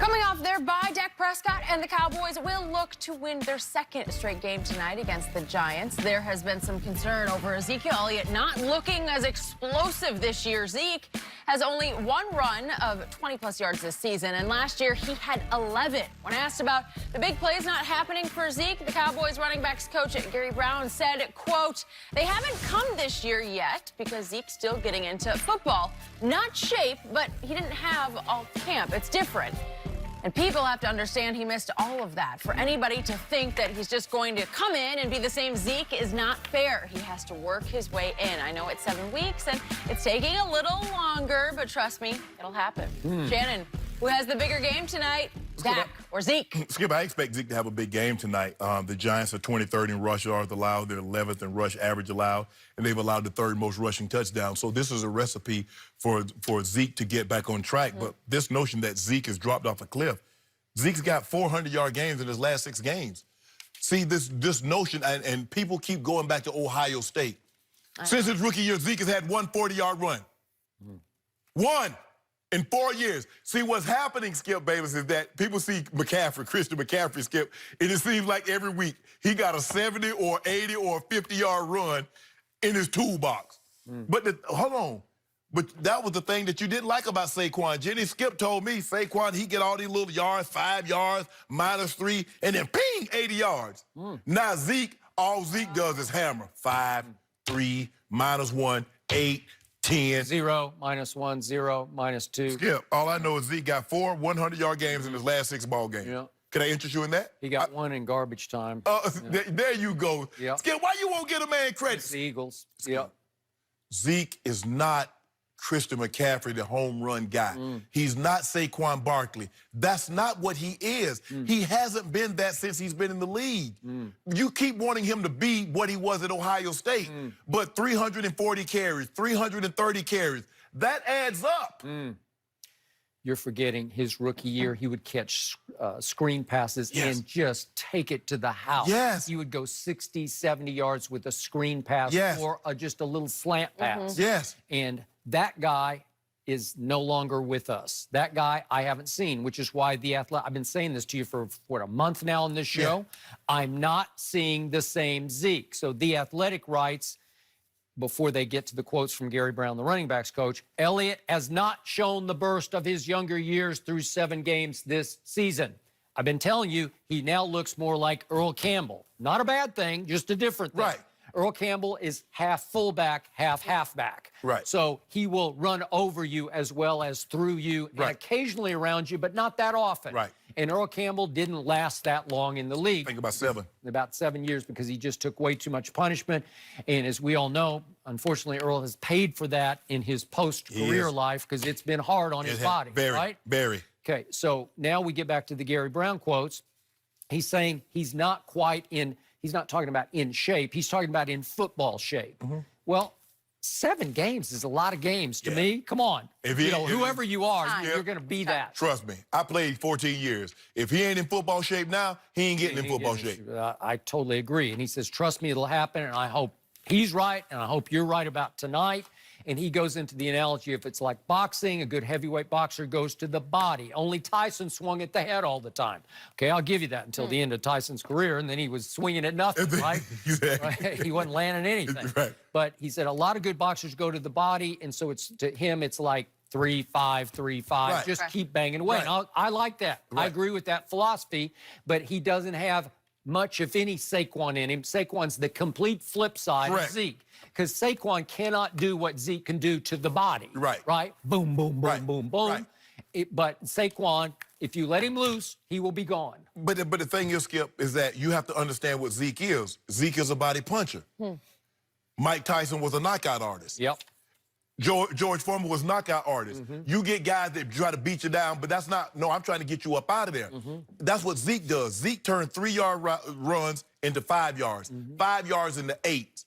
Coming off their bye, Dak Prescott and the Cowboys will look to win their second straight game tonight against the Giants. There has been some concern over Ezekiel Elliott not looking as explosive this year. Zeke has only one run of 20-plus yards this season, and last year he had 11. When asked about the big plays not happening for Zeke, the Cowboys running backs coach Gary Brown said, quote, "They haven't come this year yet because Zeke's still getting into football. Not shape, but he didn't have all camp. It's different." And people have to understand he missed all of that. For anybody to think that he's just going to come in and be the same Zeke is not fair. He has to work his way in. I know it's 7 weeks and it's taking a little longer, but trust me, it'll happen. Shannon, who has the bigger game tonight? Dak or Zeke? Skip, I expect Zeke to have a big game tonight. The Giants are 23rd in rush yards allowed. They're 11th in rush average allowed, and they've allowed the third most rushing touchdowns. So this is a recipe for Zeke to get back on track. But this notion that Zeke has dropped off a cliff, Zeke's got 400-yard games in his last 6 games. See, this notion, and people keep going back to Ohio State. Since his rookie year, Zeke has had one 40-yard run. One. In 4 years. See, what's happening, Skip Bayless, is that people see McCaffrey, Christian McCaffrey, Skip, and it seems like every week he got a 70 or 80 or 50-yard run in his toolbox. But hold on. But that was the thing that you didn't like about Saquon. Jenny Skip told me Saquon, he get all these little yards, 5 yards, -3, and then ping, 80 yards. Now Zeke, all Zeke does is hammer. 5, 3, -1, 8, 10. 0, -1, 0, -2. Skip, all I know is Zeke got 4 100-yard games in his last 6 ball games. Yeah. Can I interest you in that? He got 1 in garbage time. There you go. Yep. Skip, why you won't get a man credit? It's the Eagles. Yep. Zeke is not Christian McCaffrey, the home run guy. He's not Saquon Barkley. That's not what he is. He hasn't been that since he's been in the league. You keep wanting him to be what he was at Ohio State, but 340 carries, 330 carries, that adds up. You're forgetting his rookie year. He would catch screen passes and just take it to the house. Yes. He would go 60, 70 yards with a screen pass or just a little slant pass. Yes. And that guy is no longer with us. That guy I haven't seen, which is why I've been saying this to you for, what, a month now on this show? I'm not seeing the same Zeke. So The Athletic writes, before they get to the quotes from Gary Brown, the running backs coach, Elliott has not shown the burst of his younger years through 7 games this season. I've been telling you, he now looks more like Earl Campbell. Not a bad thing, just a different thing. Right. Earl Campbell is half fullback, half halfback. Right. So he will run over you as well as through you and occasionally around you, but not that often. Right. And Earl Campbell didn't last that long in the league. I think about 7. About 7 years because he just took way too much punishment. And as we all know, unfortunately, Earl has paid for that in his post-career life because it's been hard on his body, right? Very. Okay, so now we get back to the Gary Brown quotes. He's saying he's not quite in, he's not talking about in shape, he's talking about in football shape. Well, 7 games is a lot of games to me. Come on. Whoever you are, you're going to be that. Trust me. I played 14 years. If he ain't in football shape now, he ain't getting in football shape. I totally agree. And he says, trust me, it'll happen. And I hope he's right, and I hope you're right about tonight. And he goes into the analogy, if it's like boxing, a good heavyweight boxer goes to the body. Only Tyson swung at the head all the time. Okay, I'll give you that until the end of Tyson's career, and then he was swinging at nothing, right? He wasn't landing anything. But he said a lot of good boxers go to the body, and so it's to him, it's like 3-5, 3-5. Just keep banging away. And I like that. I agree with that philosophy, but he doesn't have much, if any, Saquon in him. Saquon's the complete flip side of Zeke. Because Saquon cannot do what Zeke can do to the body. Right? Boom, boom, boom, boom, boom. But Saquon, if you let him loose, he will be gone. But the thing is, Skip, is that you have to understand what Zeke is. Zeke is a body puncher. Mike Tyson was a knockout artist. George Foreman was a knockout artist. You get guys that try to beat you down, but that's not, no, I'm trying to get you up out of there. That's what Zeke does. Zeke turned 3-yard runs into 5 yards, 5 yards into 8.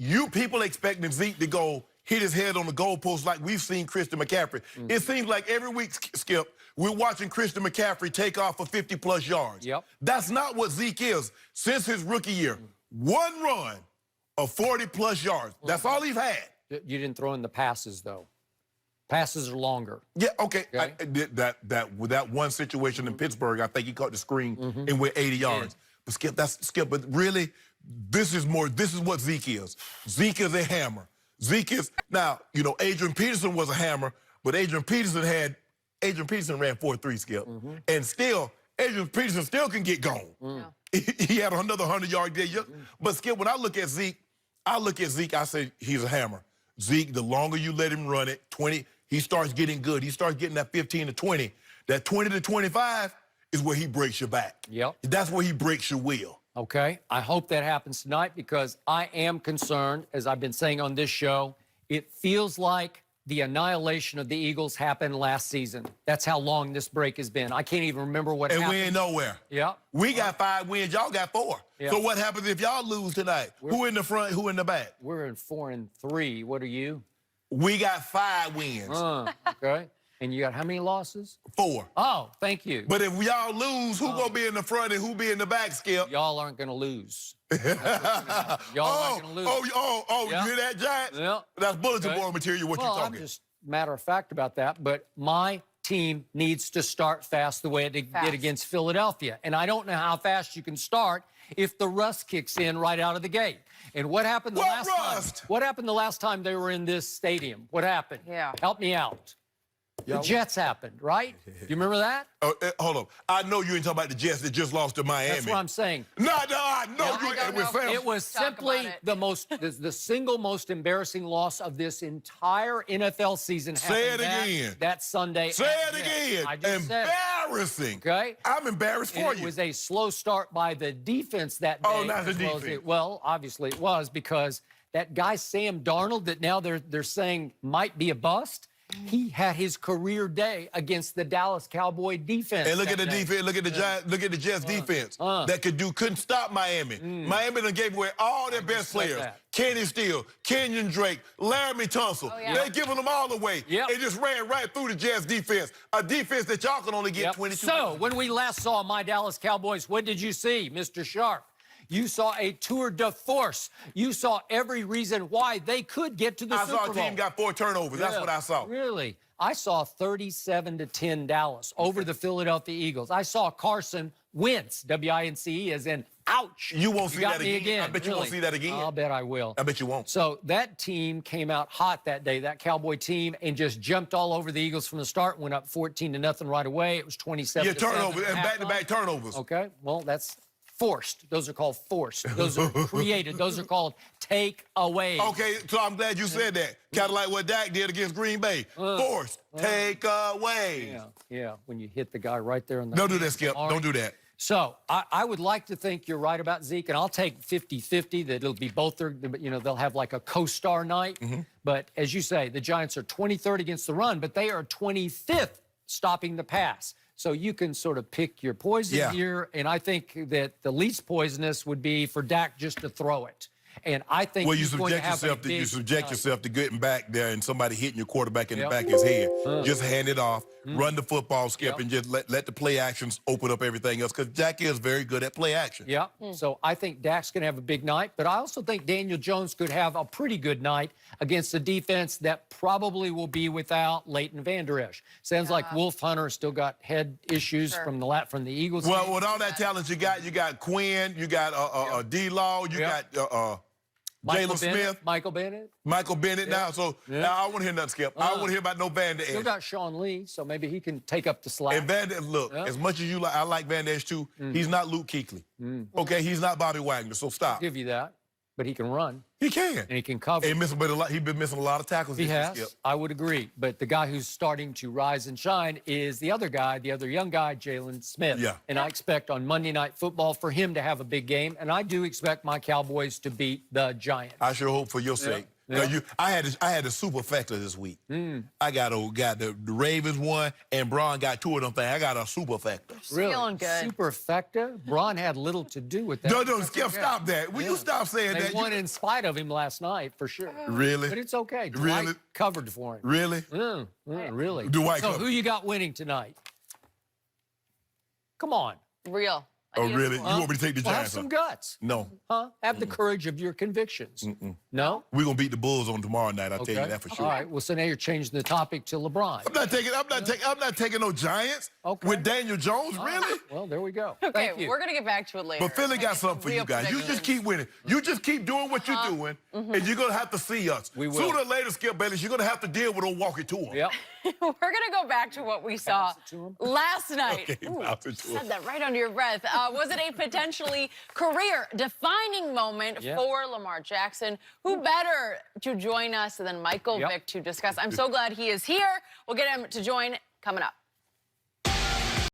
You people expecting Zeke to go hit his head on the goalpost like we've seen Christian McCaffrey. It seems like every week, Skip, we're watching Christian McCaffrey take off for 50-plus yards. That's not what Zeke is. Since his rookie year, 1 run of 40-plus yards. That's all he's had. You didn't throw in the passes, though. Passes are longer. Yeah, okay. Okay. With that one situation in Pittsburgh, I think he caught the screen and went 80 yards. But Skip. But really, this is what Zeke is. Zeke is a hammer. Zeke is now. Adrian Peterson was a hammer, but Adrian Peterson ran 4.3, Skip, and still Adrian Peterson still can get gone. He had another 100-yard day. But Skip, when I look at Zeke, I say he's a hammer. Zeke, the longer you let him run it, 20, he starts getting good. He starts getting that 15 to 20. That 20 to 25 is where he breaks your back. Yep. That's where he breaks your will. Okay. I hope that happens tonight because I am concerned, as I've been saying on this show, it feels like the annihilation of the Eagles happened last season. That's how long this break has been. I can't even remember what happened. And we ain't nowhere. Yeah. We got 5 wins. Y'all got 4. Yeah. So what happens if y'all lose tonight? Who in the front, who in the back? We're in 4-3. What are you? We got 5 wins. Okay. And you got how many losses? 4. Oh, thank you. But if y'all lose, who gonna be in the front and who be in the back, Skip? Y'all aren't going to lose. Y'all aren't going to lose. You hear that, Giants? Yeah. That's bulletin board material, what you talking. I'm just matter of fact about that, but my team needs to start fast the way it did against Philadelphia. And I don't know how fast you can start if the rust kicks in right out of the gate. And what happened the last time? What happened the last time they were in this stadium? What happened? Yeah. Help me out. The Jets happened, right? Do you remember that? Hold on. I know you ain't talking about the Jets that just lost to Miami. That's what I'm saying. No, I know you ain't with family. It was simply the single most embarrassing loss of this entire NFL season. Say it again. That Sunday. Say it again. I just Embarrassing. Okay. I'm embarrassed for you. It was a slow start by the defense that day. Oh, not the defense. Well, obviously it was because that guy Sam Darnold that now they're saying might be a bust. He had his career day against the Dallas Cowboy defense. And look at the defense. Look at the Giants. Look at the Jets defense that couldn't stop Miami. Miami done gave away all their best players. Kenny Steele, Kenyon Drake, Laramie Tunsil. They're giving them all away. They just ran right through the Jets defense. A defense that y'all can only get 22. So when we last saw my Dallas Cowboys, what did you see, Mr. Sharp? You saw a tour de force. You saw every reason why they could get to the Super Bowl. I saw a team got 4 turnovers. That's what I saw. Really? I saw 37-10 Dallas over the Philadelphia Eagles. I saw Carson Wentz, W-I-N-C-E, as in ouch. You won't see that again. I bet you won't see that again. I'll bet I will. I bet you won't. So that team came out hot that day, that Cowboy team, and just jumped all over the Eagles from the start, went up 14-0 right away. It was 27-7. Yeah, turnovers and back-to-back turnovers. Okay, well, that's forced. Those are called forced. Those are created. Those are called takeaways. Okay, so I'm glad you said that. Kind of like what Dak did against Green Bay. Forced takeaways. Yeah, when you hit the guy right there in the... Don't do that, Skip. Don't do that. So I would like to think you're right about Zeke, and I'll take 50-50 that it'll be both their, they'll have like a co-star night. But as you say, the Giants are 23rd against the run, but they are 25th stopping the pass. So you can sort of pick your poison here, and I think that the least poisonous would be for Dak just to throw it. And I think you subject yourself to getting back there and somebody hitting your quarterback in the back of his head. Just hand it off, run the football, Skip, and just let the play actions open up everything else because Dak is very good at play action. So I think Dak's going to have a big night, but I also think Daniel Jones could have a pretty good night against a defense that probably will be without Leighton Vander Esch. Sounds like Wolf Hunter still got head issues from the Eagles. Well, with all that talent you got Quinn, you got D-Law, you got Jalen Smith. Michael Bennett. Now. So now I don't want to hear nothing, Skip. I don't want to hear about no Vander Esch. Still got Sean Lee, so maybe he can take up the slack. And Vander, look, as much as I like Vander Esch too, he's not Luke Kuechly. Okay, he's not Bobby Wagner, so stop. I'll give you that. But he can run. He can. And he can cover. He's been missing a lot of tackles. He has. Skip. I would agree. But the guy who's starting to rise and shine is the other guy, the other young guy, Jalen Smith. And I expect on Monday Night Football for him to have a big game. And I do expect my Cowboys to beat the Giants. I sure hope for your sake. I had a superfecta this week. I got the Ravens one, and Braun got 2 of them things. I got a superfecta. Really? Feeling good. Superfecta? Braun had little to do with that. No, Skip, stop that. Will you stop saying that? They won in spite of him last night, for sure. Really? But it's okay. Really? Dwight covered for him. Really? Really. Dwight so covered. who you got winning tonight? Come on. Real. Oh, Beat 'em really? for You it. want me to take the Well, have Giants? some Huh? guts. No. Huh? Have the courage of your convictions. No? We're going to beat the Bulls on tomorrow night. I'll tell you that for sure. All right. Well, so now you're changing the topic to LeBron. I'm not taking no Giants with Daniel Jones, really? Well, there we go. Okay, Thank you. we're going to get back to it later. But Philly got something for you Real guys. You just predictions. keep winning. You just keep doing what you're doing, and you're going to have to see us. We will. Sooner or later, Skip Bayless, you're going to have to deal with old walkie tour. Yep. We're going to go back to what we saw last night. Okay, bounce it to him. Said that right under your breath. Was it a potentially career-defining moment for Lamar Jackson? Who better to join us than Michael Vick to discuss? I'm so glad he is here. We'll get him to join coming up.